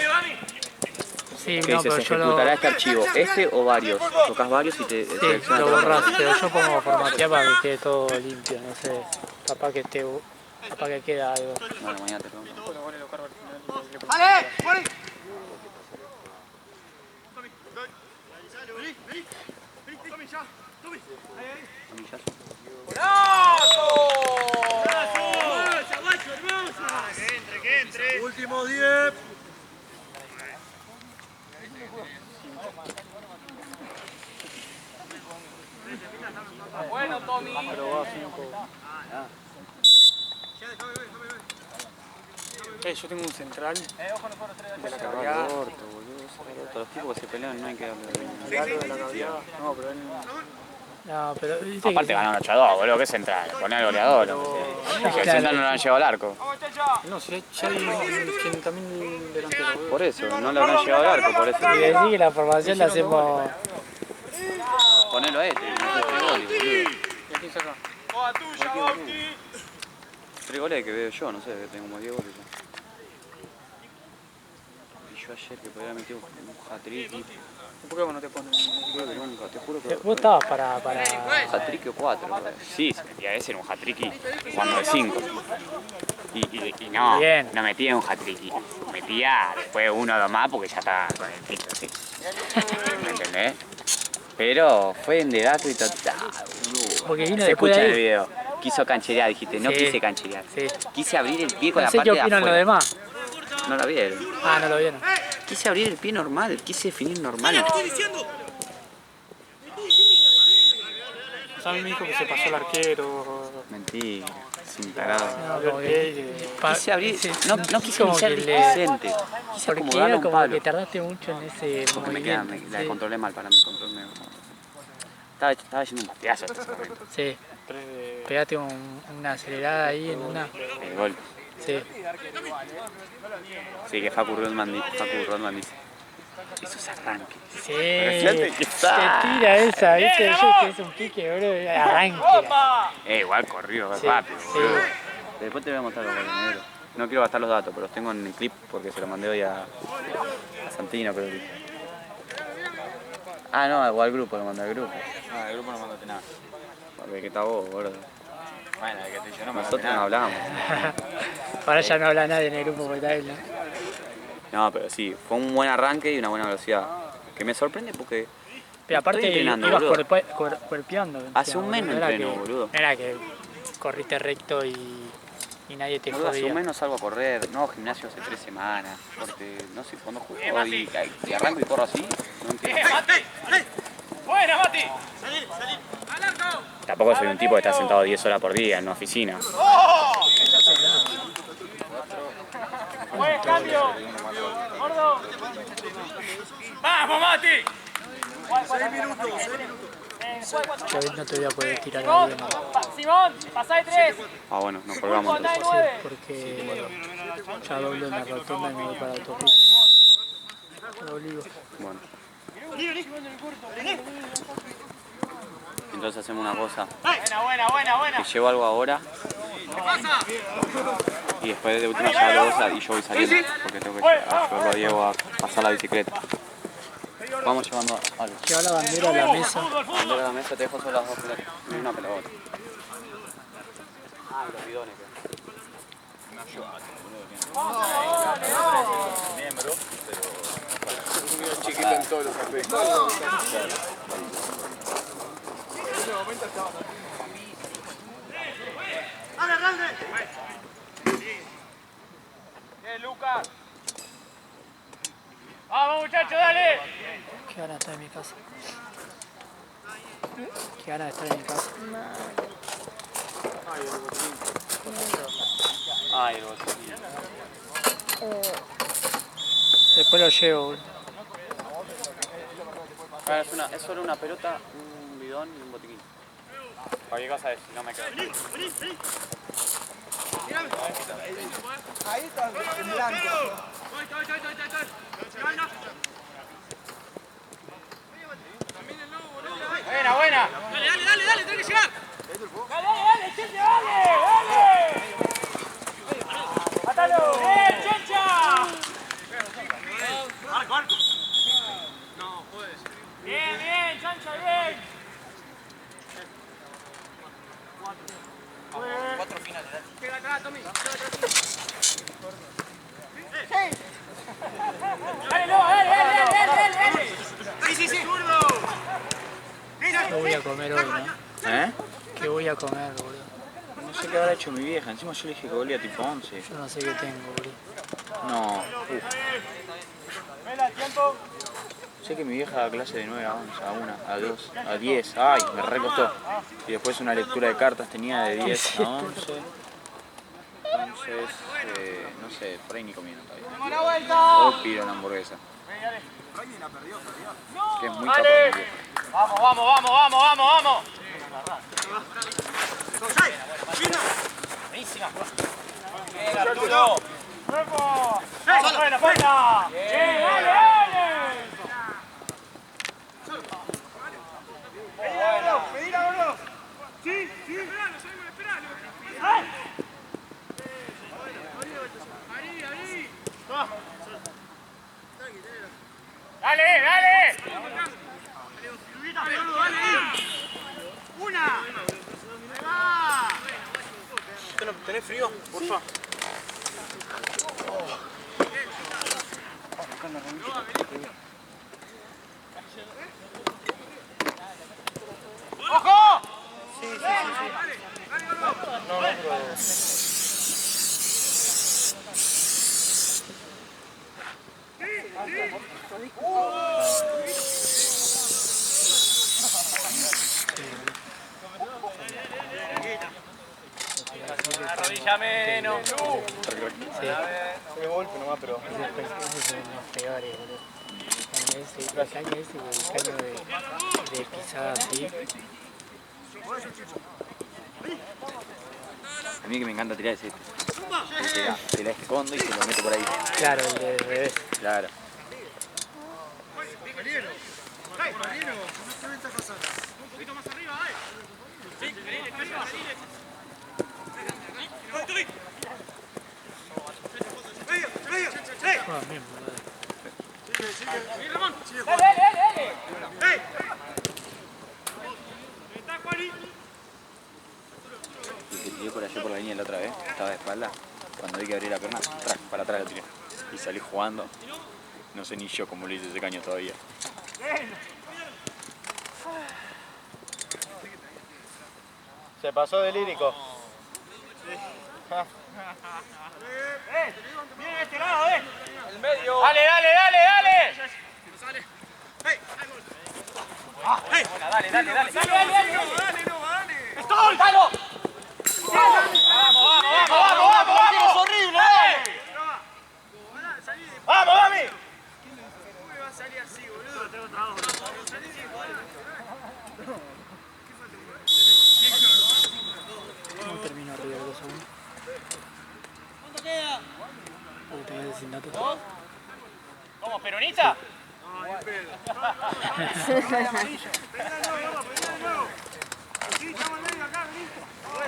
Speaker 3: Sí,
Speaker 10: ¿Qué
Speaker 3: no,
Speaker 10: dice?
Speaker 3: pero
Speaker 10: ¿Se
Speaker 3: yo
Speaker 10: ejecutará
Speaker 3: lo...
Speaker 10: este archivo? ¿Este o varios? Tocas varios y te
Speaker 3: Sí,
Speaker 10: selecciona
Speaker 3: lo
Speaker 10: todo.
Speaker 3: borras, pero yo pongo formatear para que quede todo limpio, no sé. Capaz que queda algo.
Speaker 10: Bueno, mañana te pregunto.
Speaker 8: ¡Vale! ¡Vale! Último 10. Bueno, Tommy.
Speaker 3: Yo tengo un central de la
Speaker 10: Cerrá
Speaker 3: cabalgada.
Speaker 10: el orto, boludo. Cerrá el orto. Los tipos que se pelean no hay que darle
Speaker 3: De la cabalgada. No, pero él... No, pero... ¿viste
Speaker 10: Aparte
Speaker 3: que-
Speaker 10: ganaron 8-2, boludo, ¿qué central? Poné al goleador. El central no lo han llevado al arco.
Speaker 3: No, si ya hay 80.000 delanteros.
Speaker 10: Por eso, no lo habrán llevado al arco, por eso.
Speaker 3: Y decís que la formación la hacemos...
Speaker 10: Ponelo a este, no 3 goles, boludo.
Speaker 3: ¿Y aquí saca?
Speaker 8: ¡Toda tuya, Bauti!
Speaker 10: 3 goles que veo yo, no sé, tengo como 10 goles ya. Y yo ayer que podía meter un hat-trick y... ¿Por qué vos no te pones? Creo que nunca, te juro que...
Speaker 3: Vos estabas para...
Speaker 10: Hat-trick o 4, sí, se metía ese en un hat-trick y jugando de 5. Y no,
Speaker 3: Bien.
Speaker 10: no metía un hat-trick, metía después 1 o 2 más porque ya estaba con el pito, ¿sí? ¿Me entendés? Pero fue en debate y total,
Speaker 3: Porque vino
Speaker 10: se
Speaker 3: después
Speaker 10: escucha
Speaker 3: de
Speaker 10: en el
Speaker 3: ahí.
Speaker 10: video. Quiso cancherear, dijiste, no
Speaker 3: Sí.
Speaker 10: quise cancherear.
Speaker 3: Sí.
Speaker 10: Quise abrir el pie con
Speaker 3: No
Speaker 10: la
Speaker 3: sé
Speaker 10: parte
Speaker 3: qué
Speaker 10: de
Speaker 3: opinan los
Speaker 10: afuera.
Speaker 3: demás.
Speaker 10: No la vieron.
Speaker 3: Ah, no lo vieron.
Speaker 10: Quise abrir el pie normal, quise definir normal.
Speaker 3: A mí me dijo que se pasó el arquero.
Speaker 10: Mentira, sin tarado.
Speaker 3: No, como que...
Speaker 10: Quise abrir, no quise
Speaker 3: como
Speaker 10: iniciar
Speaker 3: que le-
Speaker 10: displicente. Quise
Speaker 3: Porque
Speaker 10: acomodarlo
Speaker 3: era
Speaker 10: a un
Speaker 3: como
Speaker 10: palo.
Speaker 3: que tardaste mucho en ese
Speaker 10: Porque me queda,
Speaker 3: movimiento.
Speaker 10: la
Speaker 3: Sí.
Speaker 10: controlé mal para mí, Estaba yendo un pateazo hasta ese momento.
Speaker 3: Sí. Pegaste una acelerada ahí en una...
Speaker 10: El gol.
Speaker 3: Sí.
Speaker 10: Sí, que Facu Rodman dice. Esos arranques.
Speaker 3: Sí.
Speaker 10: Fíjate que
Speaker 3: Te tira esa, ¿viste? Yo que es un pique, bro. Arranque.
Speaker 10: Igual corrió,
Speaker 3: Sí,
Speaker 10: rápido.
Speaker 3: sí.
Speaker 10: boludo. Después te voy a mostrar los goles negros. No quiero gastar los datos, pero los tengo en el clip porque se lo mandé hoy a Santino, creo que. Ah, no, igual al grupo, lo mandé al grupo.
Speaker 6: Ah, el grupo no mandaste nada.
Speaker 10: Porque que está vos, gordo.
Speaker 6: Bueno, de que estoy yo no
Speaker 10: Nosotros no hablamos.
Speaker 3: Ahora ya no habla nadie en el grupo porque está él, ¿no?
Speaker 10: No, pero sí, fue un buen arranque y una buena velocidad. Que me sorprende porque.
Speaker 3: Pero aparte
Speaker 10: estoy entrenando,
Speaker 3: ibas
Speaker 10: boludo.
Speaker 3: cuerpeando.
Speaker 10: Hace un mes no
Speaker 3: era
Speaker 10: entreno,
Speaker 3: que-
Speaker 10: boludo.
Speaker 3: No era que corriste recto y nadie te
Speaker 10: Boludo, hace
Speaker 3: jodía.
Speaker 10: un mes no salgo a correr, no, gimnasio hace 3 semanas, porque no sé cuándo juego y arranco y corro así, no entiendo.
Speaker 11: ¡Buena, Mati!
Speaker 10: Tampoco soy un tipo que está sentado 10 horas por día en una oficina.
Speaker 11: ¡Buen cambio! ¡Gordo! ¡Vamos, Mati! 6 minutos, 6 minutos.
Speaker 3: Yo no te voy a poder tirar a
Speaker 11: Simón,
Speaker 3: alguien.
Speaker 11: Simón, pasá de 3.
Speaker 10: Ah, bueno, nos colgamos
Speaker 11: Andá de
Speaker 10: entonces.
Speaker 11: 9.
Speaker 3: Porque ya doblo en la rotonda y me voy para autopista. Para Olivo.
Speaker 10: Bueno. Entonces hacemos una cosa,
Speaker 11: Buena.
Speaker 10: te llevo algo ahora
Speaker 11: ¿Qué pasa?
Speaker 10: y después de última ya lo y yo voy saliendo, porque tengo que ayudarlo a Diego a pasar la bicicleta. Vamos llevando algo.
Speaker 3: Lleva la bandera a la mesa.
Speaker 10: Bandera a la mesa, te dejo solo las dos pelotas. Y una pelota. Ah, y los bidones.
Speaker 6: Miembro, pero... Es chiquito en todos los aspectos.
Speaker 11: Bien, Lucas. Vamos, muchachos, dale.
Speaker 3: Qué ganas de estar en mi casa. Qué ganas de estar en mi casa.
Speaker 10: Ay, el botín.
Speaker 3: Después lo llevo, boludo.
Speaker 10: Ah, es solo una pelota, un bidón y un botiquín. Cualquier cosa es, no me quedo.
Speaker 8: Ahí está en blanco.
Speaker 11: Buena. Dale, tenés que llegar. Dale, Chencha, dale. ¡Mátalo! Chencha! Arco. No, puedes. Bien, Chancha, bien. 4 finales, dale. Queda atrás, Tommy. Dale, Loba, dale. Sí.
Speaker 3: ¿Qué voy a comer hoy, no?
Speaker 10: ¿Eh?
Speaker 3: ¿Qué voy a comer, boludo?
Speaker 10: No sé qué habrá hecho mi vieja. Encima yo le dije que volvía tipo 11.
Speaker 3: Yo no sé qué tengo, boludo.
Speaker 10: No.
Speaker 11: Vela, tiempo.
Speaker 10: Sé que mi vieja da clase de 9 a 11, a 1, a 2, a 10. Ay, me recostó. Y después una lectura de cartas tenía de 10 a 11. Entonces, no sé, por ahí ni comiendo todavía.
Speaker 11: ¡La vuelta!
Speaker 10: O pido una hamburguesa. Que es muy capaz
Speaker 11: Dale.
Speaker 10: mi vieja.
Speaker 11: Vamos. Buenísima. Bien, Arturo. Vamos, la falta. Bien, dale. Pedila, boludo. Sí. Esperalo. Ahí. ¿Tenés frío? Porfa. ¡Ojo!
Speaker 3: Sí.
Speaker 11: No, pero... Una rodilla menos.
Speaker 3: Sí.
Speaker 9: De golpe nomás, pero...
Speaker 3: Esos son los peores, boludo. El caño ese, el caño de pisada así.
Speaker 10: A mí que me encanta tirar es este. Se la escondo y se lo meto por ahí.
Speaker 3: Claro, el de revés.
Speaker 10: Claro.
Speaker 3: Ah, mismo,
Speaker 11: ¡Dale!
Speaker 10: Y que tiré por allá por la línea la otra vez, estaba de espalda. Cuando vi que abrí la pierna, para atrás lo tiré. Y salí jugando. No sé ni yo cómo lo hice ese caño todavía.
Speaker 9: Se pasó de lírico.
Speaker 11: ¡Viene de este lado, el medio! ¡Dale! ¡Dale! ¡Estoy! ¡Dalo! ¡Vamos! ¡Es horrible! ¡Vamos, Dami! ¿Cómo me va a salir así, boludo? Tengo trabajo.
Speaker 3: ¿Cómo termina arriba el 2-1?
Speaker 11: ¿Cuánto queda?
Speaker 3: Porque tenés sin datos.
Speaker 11: ¿Cómo, peronista?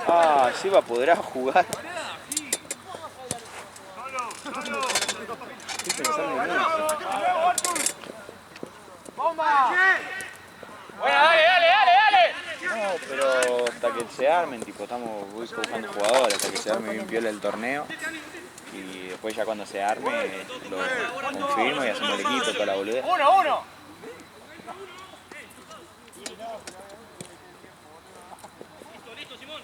Speaker 10: Ah, Seba podrá jugar. Estoy pensando en eso.
Speaker 11: ¡Bomba! Bueno, dale!
Speaker 10: No, pero hasta que se armen, tipo, voy buscando jugadores, hasta que se arme bien piola el torneo. Y después ya cuando se arme lo confirmo y hacemos el equipo, toda la boludez.
Speaker 11: ¡Uno! Listo, Simón.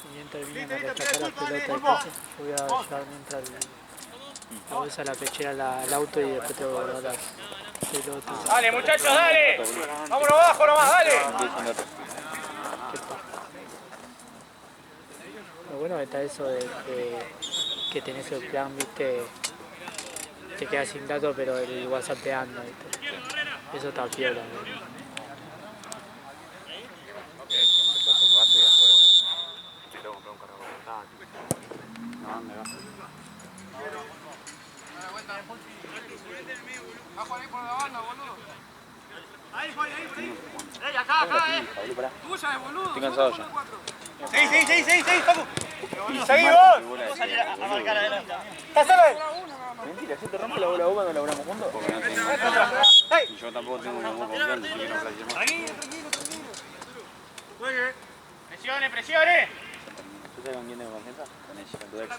Speaker 3: Y bien terminan de rechacar la pelota de coche. Yo voy a llevar mientras la bolsa a la pechera al auto y después te voy a guardar las pelotas.
Speaker 11: Dale, muchachos, dale. Vámonos abajo nomás, dale.
Speaker 3: Qué paja. Lo bueno está eso de que tenés el plan, viste, te quedas sin datos pero el WhatsApp te anda, viste. Eso está piola, ¿no?
Speaker 11: Ahí, acá, tuya, boludo.
Speaker 10: Estoy cansado ya.
Speaker 11: Sí, Paco. Seguí vos. Vamos a salir a marcar adelante. ¡Pásale!
Speaker 10: Mentira, ¿se te rompe la bola vos cuando laburamos juntos? Porque no tengo. Y yo tampoco tengo una buena confianza, así que no flashe más.
Speaker 11: Tranquilo. Presione.
Speaker 10: ¿Tú sabes con quién tengo confianza? Con ella, con tu ex.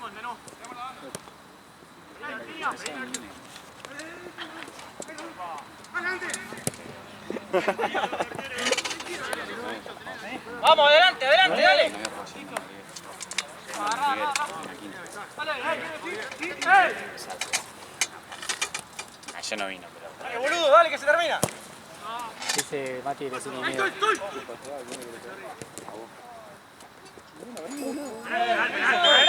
Speaker 11: Vamos, adelante, dale.
Speaker 10: Ayer no vino, pero...
Speaker 11: Dale, boludo, dale que se termina.
Speaker 3: Dice Mati que tiene miedo.
Speaker 11: Dale,